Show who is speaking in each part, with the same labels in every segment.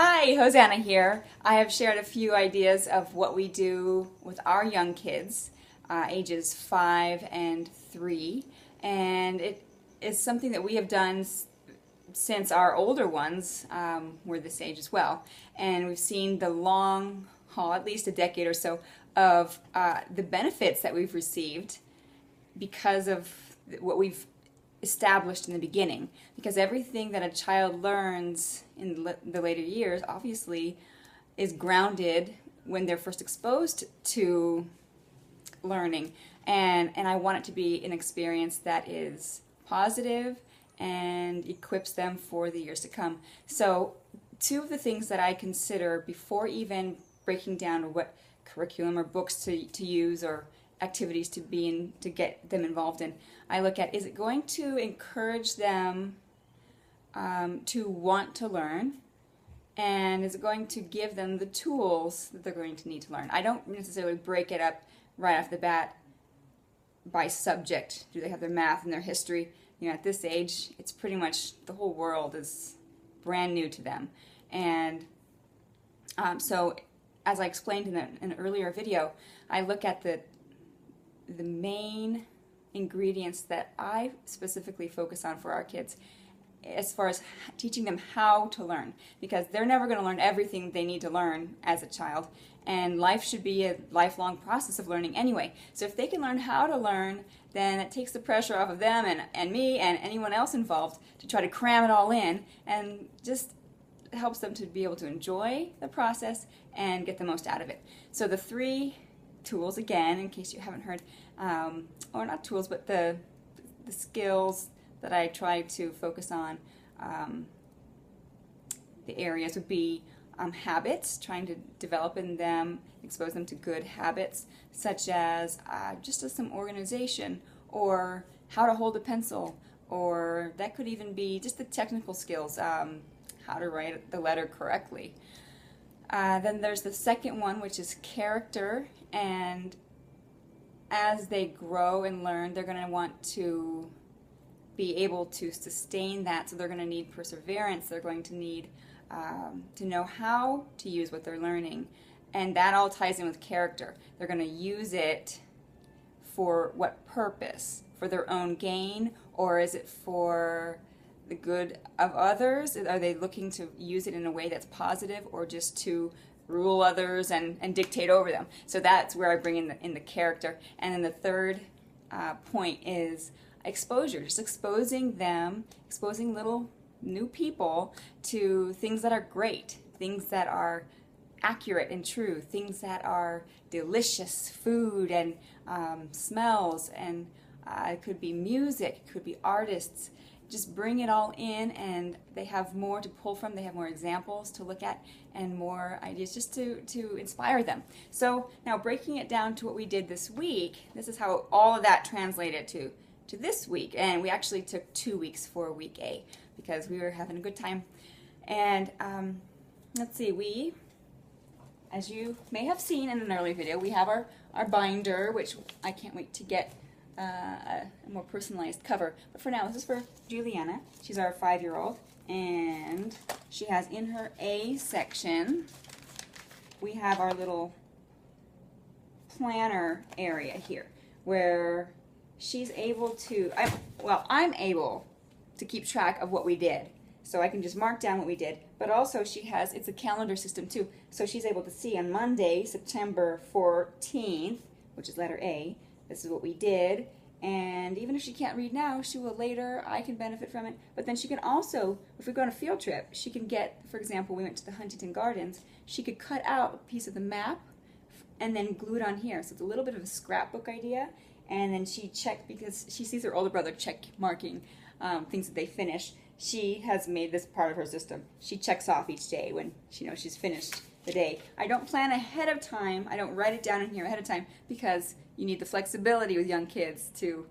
Speaker 1: Hi, Hosanna here. I have shared a few ideas of what we do with our young kids, ages 5 and 3, and it is something that we have done since our older ones were this age as well. And we've seen the long haul, at least a decade or so, of the benefits that we've received because of what we've established in the beginning, because everything that a child learns in the later years obviously is grounded when they're first exposed to learning, and I want it to be an experience that is positive and equips them for the years to come. So two of the things that I consider before even breaking down what curriculum or books to use or activities to get them involved in, I look at, is it going to encourage them to want to learn, and is it going to give them the tools that they're going to need to learn? I don't necessarily break it up right off the bat by subject. Do they have their math and their history? You know, at this age, it's pretty much the whole world is brand new to them. And so, as I explained in an earlier video, I look at the main ingredients that I specifically focus on for our kids as far as teaching them how to learn, because they're never going to learn everything they need to learn as a child, and life should be a lifelong process of learning anyway. So if they can learn how to learn, then it takes the pressure off of them and me and anyone else involved to try to cram it all in, and just helps them to be able to enjoy the process and get the most out of it. So the three tools, again, in case you haven't heard, or not tools, but the skills that I try to focus on, the areas would be habits, trying to develop in them, expose them to good habits, such as just some organization, or how to hold a pencil, or that could even be just the technical skills, how to write the letter correctly. Then there's the second one, which is character, and as they grow and learn, they're going to want to be able to sustain that, so they're going to need perseverance, they're going to need to know how to use what they're learning, and that all ties in with character. They're going to use it for what purpose? For their own gain, or is it for the good of others? Are they looking to use it in a way that's positive, or just to rule others and dictate over them? So that's where I bring in the character. And then the third point is exposure, just exposing them, exposing little new people to things that are great, things that are accurate and true, things that are delicious food and smells, and it could be music, it could be artists. Just bring it all in, and they have more to pull from, they have more examples to look at, and more ideas just to inspire them. So now, breaking it down to what we did this week, this is how all of that translated to this week. And we actually took 2 weeks for week A because we were having a good time. And let's see, we, as you may have seen in an earlier video, we have our binder, which I can't wait to get a more personalized cover. But for now, this is for Juliana. She's our 5-year-old, and she has in her A section, we have our little planner area here where she's able to, I'm able to keep track of what we did. So I can just mark down what we did, but also she has, it's a calendar system too, so she's able to see on Monday, September 14th, which is letter A, this is what we did, and even if she can't read now, she will later. I can benefit from it. But then she can also, if we go on a field trip, she can get, for example, we went to the Huntington Gardens, she could cut out a piece of the map and then glue it on here. So it's a little bit of a scrapbook idea, and then she checked, because she sees her older brother check marking things that they finish. She has made this part of her system. She checks off each day when she knows she's finished the day. I don't plan ahead of time. I don't write it down in here ahead of time, because you need the flexibility with young kids to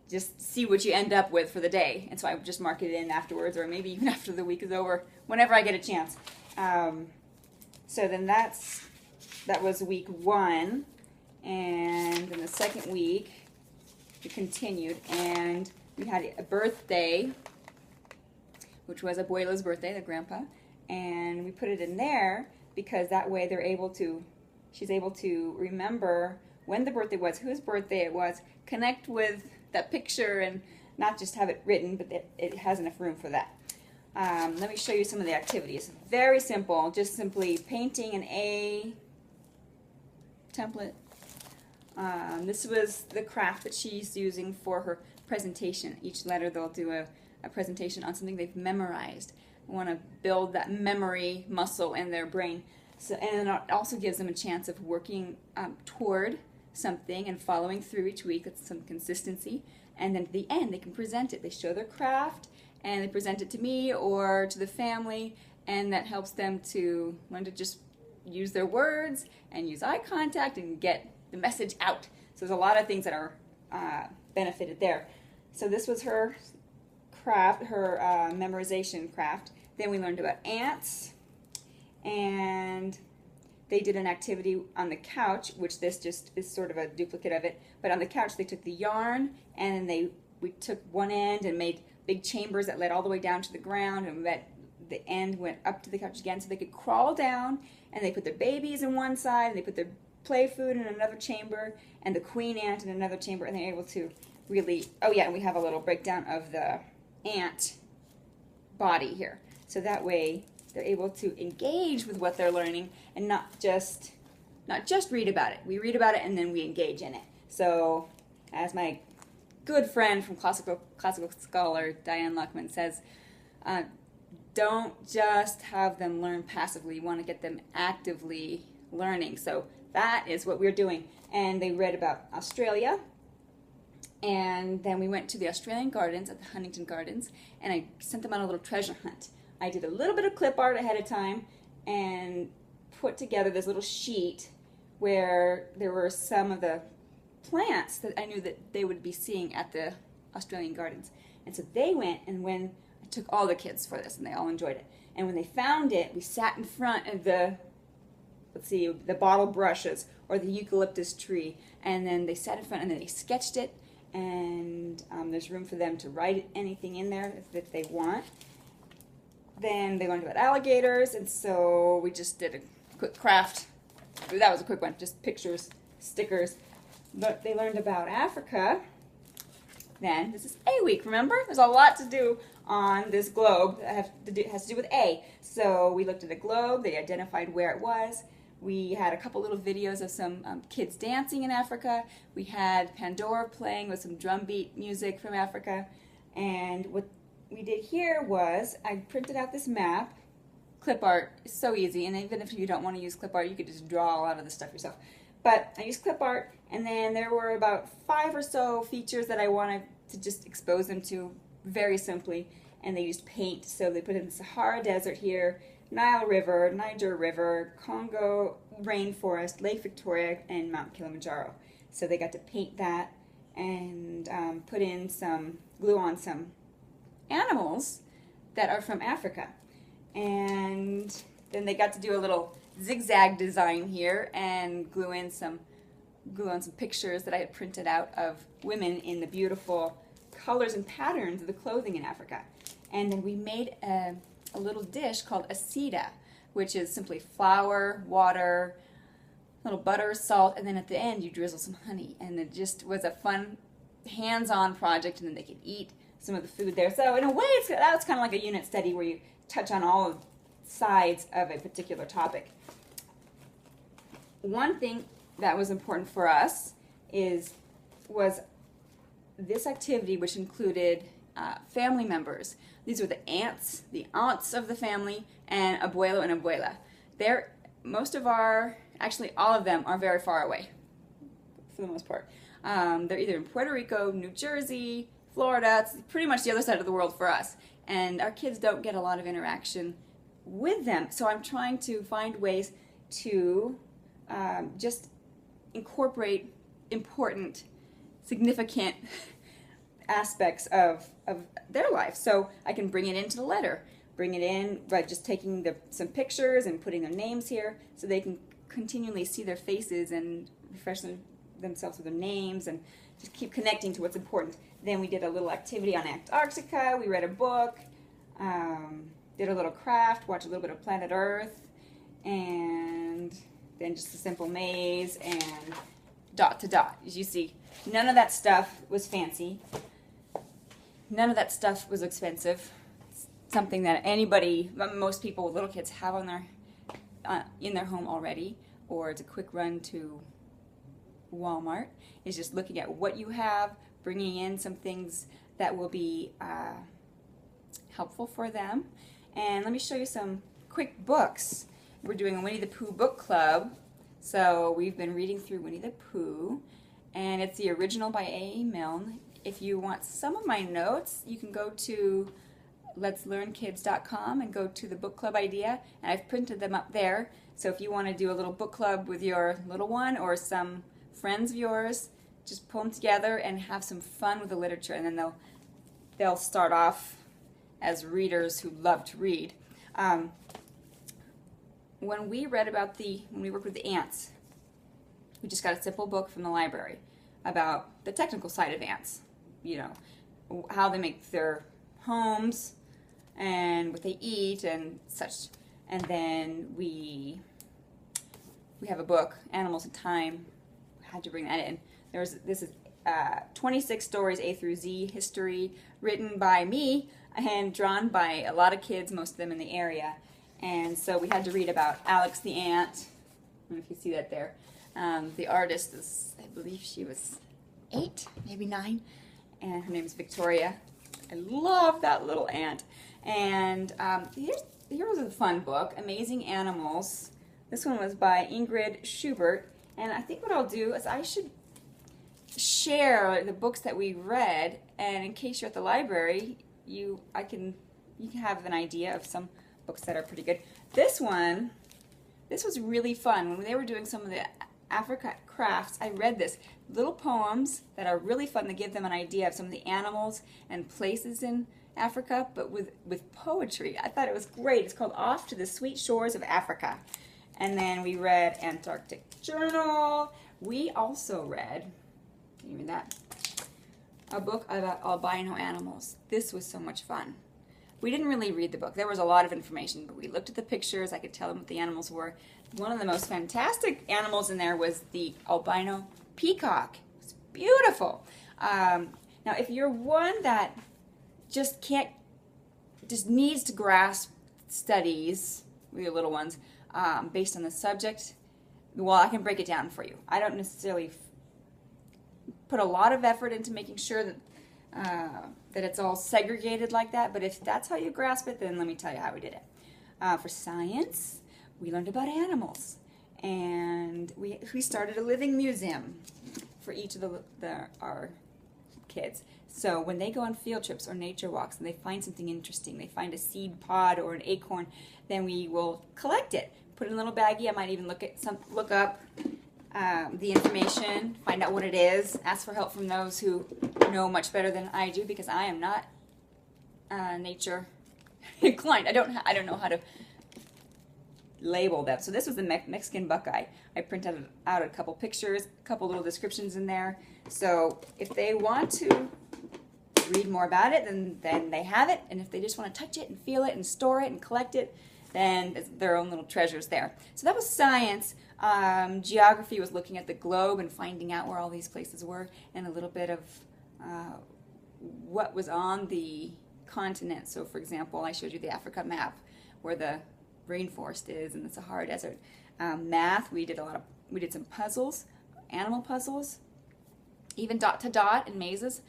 Speaker 1: just see what you end up with for the day. And so I just mark it in afterwards, or maybe even after the week is over, whenever I get a chance. So then that was week 1. And in the second week, we continued, and we had a birthday, which was Abuela's birthday, the grandpa, and we put it in there because that way she's able to remember when the birthday was, whose birthday it was, connect with that picture, and not just have it written, but it has enough room for that. Let me show you some of the activities. Very simple, just simply painting an A template. This was the craft that she's using for her presentation. Each letter they'll do a presentation on something they've memorized. We want to build that memory muscle in their brain. So, and it also gives them a chance of working toward something and following through each week with some consistency. And then at the end, they can present it. They show their craft, and they present it to me or to the family, and that helps them to learn to just use their words and use eye contact and get the message out. So there's a lot of things that are benefited there. So this was her craft, her memorization craft. Then we learned about ants, and they did an activity on the couch, which this just is sort of a duplicate of it. But on the couch, they took the yarn, and we took one end and made big chambers that led all the way down to the ground, and the end went up to the couch again, so they could crawl down. And they put their babies in one side, and they put their play food in another chamber, and the queen ant in another chamber, and they're able to really. Oh yeah, and we have a little breakdown of the ant body here, so that way they're able to engage with what they're learning and not just read about it. We read about it and then we engage in it. So, as my good friend from classical scholar Diane Luckman says, don't just have them learn passively. You want to get them actively learning. So that is what we're doing. And they read about Australia. And then we went to the Australian Gardens at the Huntington Gardens, and I sent them on a little treasure hunt. I did a little bit of clip art ahead of time and put together this little sheet where there were some of the plants that I knew that they would be seeing at the Australian Gardens. And so they went, and when I took all the kids for this, and they all enjoyed it. And when they found it, we sat in front of the bottle brushes or the eucalyptus tree, and then they sat in front and then they sketched it, and there's room for them to write anything in there if they want. Then they learned about alligators, and so we just did a quick craft. That was a quick one, just pictures, stickers. But they learned about Africa. Then, this is A week, remember? There's a lot to do on this globe that has to do with A. So we looked at a globe, they identified where it was. We had a couple little videos of some kids dancing in Africa. We had Pandora playing with some drum beat music from Africa. And what we did here was I printed out this map. Clip art is so easy, and even if you don't want to use clip art, you could just draw a lot of the stuff yourself. But I used clip art, and then there were about 5 or so features that I wanted to just expose them to very simply, and they used paint. So they put in the Sahara Desert here, Nile River, Niger River, Congo Rainforest, Lake Victoria, and Mount Kilimanjaro. So they got to paint that and put in glue on some animals that are from Africa. And then they got to do a little zigzag design here and glue on some pictures that I had printed out of women in the beautiful colors and patterns of the clothing in Africa. And then we made a little dish called a sida, which is simply flour, water, a little butter, salt, and then at the end you drizzle some honey. And it just was a fun hands-on project, and then they could eat some of the food there. So in a way, that was kind of like a unit study where you touch on all sides of a particular topic. One thing that was important for us was this activity, which included family members. These were the aunts of the family, and abuelo and abuela. Actually all of them are very far away, for the most part. They're either in Puerto Rico, New Jersey, Florida. It's pretty much the other side of the world for us. And our kids don't get a lot of interaction with them. So I'm trying to find ways to just incorporate important, significant aspects of their life. So I can bring it into the letter. Bring it in by just taking some pictures and putting their names here so they can continually see their faces and refresh themselves with their names and just keep connecting to what's important. Then we did a little activity on Antarctica. We read a book. did a little craft, watched a little bit of Planet Earth, and then just a simple maze and dot to dot. As you see, none of that stuff was fancy. None of that stuff was expensive. It's something that most people with little kids have on their in their home already, or it's a quick run to Walmart. Is just looking at what you have, bringing in some things that will be helpful for them. And let me show you some quick books. We're doing a Winnie the Pooh book club. So we've been reading through Winnie the Pooh, and it's the original by A. Milne. If you want some of my notes, you can go to letslearnkids.com and go to the book club idea, and I've printed them up there. So if you want to do a little book club with your little one or some friends of yours, just pull them together and have some fun with the literature, and then they'll start off as readers who love to read. When we worked with the ants, we just got a simple book from the library about the technical side of ants, how they make their homes and what they eat and such. And then we have a book, Animals in Time. I had to bring that in. This is 26 stories, A through Z, history, written by me and drawn by a lot of kids, most of them in the area. And so we had to read about Alex the ant. I don't know if you see that there. The artist is, I believe she was 8, maybe 9, and her name is Victoria. I love that little ant. And here was a fun book, Amazing Animals. This one was by Ingrid Schubert. And I think what I'll do is I should share the books that we read, and in case you're at the library, you can have an idea of some books that are pretty good. This was really fun. When they were doing some of the Africa crafts, I read this. Little poems that are really fun to give them an idea of some of the animals and places in Africa, but with poetry. I thought it was great. It's called Off to the Sweet Shores of Africa. And then we read Antarctic Journal. We also read, can you read that? A book about albino animals. This was so much fun. We didn't really read the book. There was a lot of information, but we looked at the pictures. I could tell them what the animals were. One of the most fantastic animals in there was the albino peacock. It was beautiful. Now, if you're one that just needs to grasp studies with your little ones based on the subject, well, I can break it down for you. I don't necessarily put a lot of effort into making sure that it's all segregated like that, but if that's how you grasp it, then let me tell you how we did it. For science, we learned about animals, and we started a living museum for each of our kids. So when they go on field trips or nature walks and they find something interesting, they find a seed pod or an acorn, then we will collect it, put it in a little baggie. I might even look up the information, find out what it is, ask for help from those who know much better than I do, because I am not nature inclined. I don't know how to label them. So this was the Mexican buckeye. I printed out a couple pictures, a couple little descriptions in there. So if they want to read more about it, then they have it. And if they just want to touch it and feel it and store it and collect it, then it's their own little treasures there. So that was science. Geography was looking at the globe and finding out where all these places were, and a little bit of what was on the continent. So for example, I showed you the Africa map where the rainforest is and the Sahara Desert. Math, we did some puzzles, animal puzzles, even dot to dot and mazes,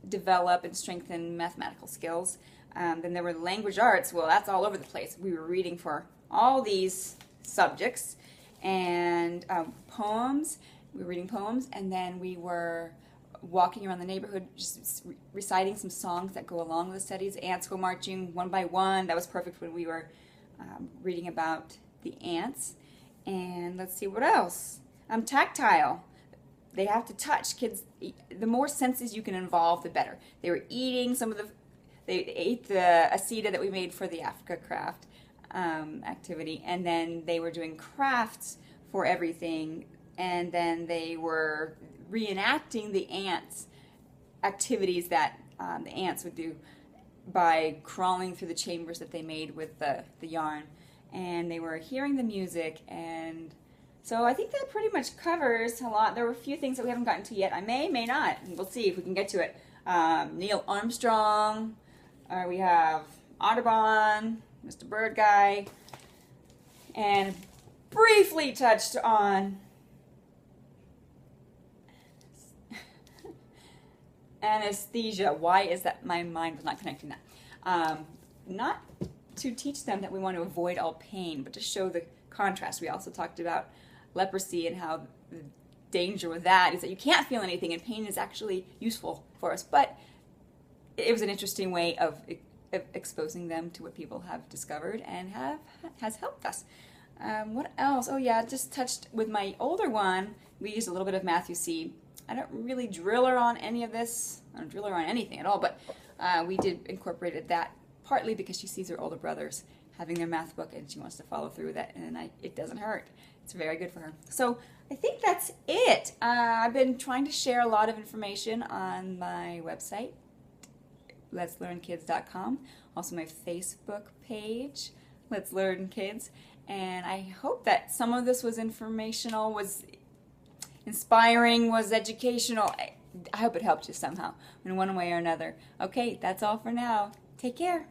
Speaker 1: develop and strengthen mathematical skills. Then there were language arts. Well, that's all over the place. We were reading for all these subjects, and poems. We were reading poems, and then we were walking around the neighborhood, just reciting some songs that go along with the studies. Ants go marching one by one. That was perfect when we were reading about the ants. And let's see, what else? Tactile. They have to touch. Kids, the more senses you can involve, the better. They were eating they ate the aceta that we made for the Africa craft activity, and then they were doing crafts for everything, and then they were reenacting the ants activities that the ants would do. by crawling through the chambers that they made with the yarn. And they were hearing the music, and so I think that pretty much covers a lot. There were a few things that we haven't gotten to yet. I may not. We'll see if we can get to it. Neil Armstrong, we have Audubon, Mr. Bird Guy, and briefly touched on anesthesia. Why is that? My mind was not connecting that. Not to teach them that we want to avoid all pain, but to show the contrast. We also talked about leprosy and how the danger with that is that you can't feel anything, and pain is actually useful for us. But it was an interesting way of exposing them to what people have discovered and has helped us. What else? Oh yeah, just touched with my older one. We used a little bit of Matthew C. I don't really drill her on any of this. I don't drill her on anything at all, but we did incorporated that partly because she sees her older brothers having their math book and she wants to follow through with that, and it doesn't hurt. It's very good for her. So I think that's it. I've been trying to share a lot of information on my website, letslearnkids.com, also my Facebook page, Let's Learn Kids, and I hope that some of this was informational, was inspiring, was educational. I hope it helped you somehow in one way or another. Okay, that's all for now. Take care.